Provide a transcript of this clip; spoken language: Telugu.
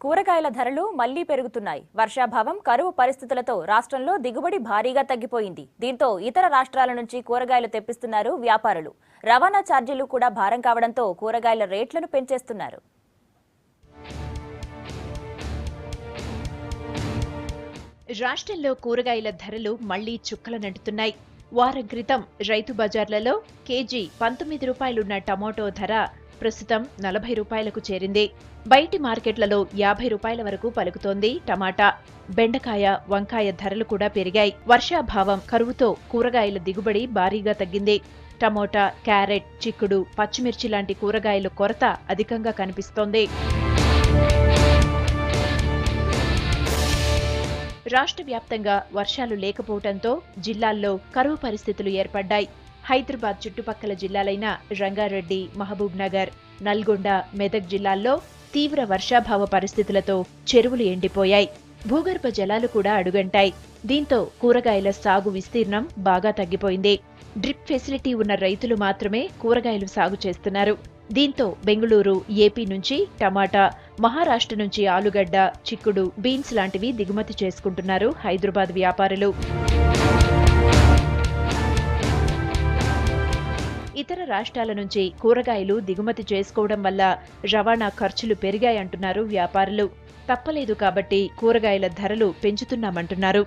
కూరగాయల ధరలు మళ్లీ పెరుగుతున్నాయి. వర్షాభావం, కరువు పరిస్థితులతో రాష్ట్రంలో దిగుబడి భారీగా తగ్గిపోయింది. దీంతో ఇతర రాష్ట్రాల నుంచి కూరగాయలు తెప్పిస్తున్నారు వ్యాపారులు. రవాణా ఛార్జీలు కూడా భారం కావడంతో కూరగాయల రేట్లను పెంచేస్తున్నారు. రాష్ట్రంలో కూరగాయల ధరలు మళ్లీ చుక్కలనంటున్నాయి. వారం క్రితం రైతు బజార్లలో కేజీ 19 రూపాయలున్న టమోటో ధర ప్రస్తుతం 40 రూపాయలకు చేరింది. బయటి మార్కెట్లలో 50 రూపాయల వరకు పలుకుతోంది టమాటా. బెండకాయ, వంకాయ ధరలు కూడా పెరిగాయి. వర్షాభావం, కరువుతో కూరగాయల దిగుబడి భారీగా తగ్గింది. టమోటా, క్యారెట్, చిక్కుడు, పచ్చిమిర్చి లాంటి కూరగాయల కొరత అధికంగా కనిపిస్తోంది. రాష్ట్ర వ్యాప్తంగా వర్షాలు లేకపోవడంతో జిల్లాల్లో కరువు పరిస్థితులు ఏర్పడ్డాయి. హైదరాబాద్ చుట్టుపక్కల జిల్లాలైన రంగారెడ్డి, మహబూబ్ నగర్, నల్గొండ, మెదక్ జిల్లాల్లో తీవ్ర వర్షాభావ పరిస్థితులతో చెరువులు ఎండిపోయాయి. భూగర్భ జలాలు కూడా అడుగంటాయి. దీంతో కూరగాయల సాగు విస్తీర్ణం బాగా తగ్గిపోయింది. డ్రిప్ ఫెసిలిటీ ఉన్న రైతులు మాత్రమే కూరగాయలు సాగు చేస్తున్నారు. దీంతో బెంగళూరు, ఏపీ నుంచి టమాటా, మహారాష్ట్ర నుంచి ఆలుగడ్డ, చిక్కుడు, బీన్స్ లాంటివి దిగుమతి చేసుకుంటున్నారు హైదరాబాద్ వ్యాపారులు. ఇతర రాష్ట్రాల నుంచి కూరగాయలు దిగుమతి చేసుకోవడం వల్ల రవాణా ఖర్చులు పెరిగాయంటున్నారు వ్యాపారులు. తప్పలేదు కాబట్టి కూరగాయల ధరలు పెంచుతున్నామంటున్నారు.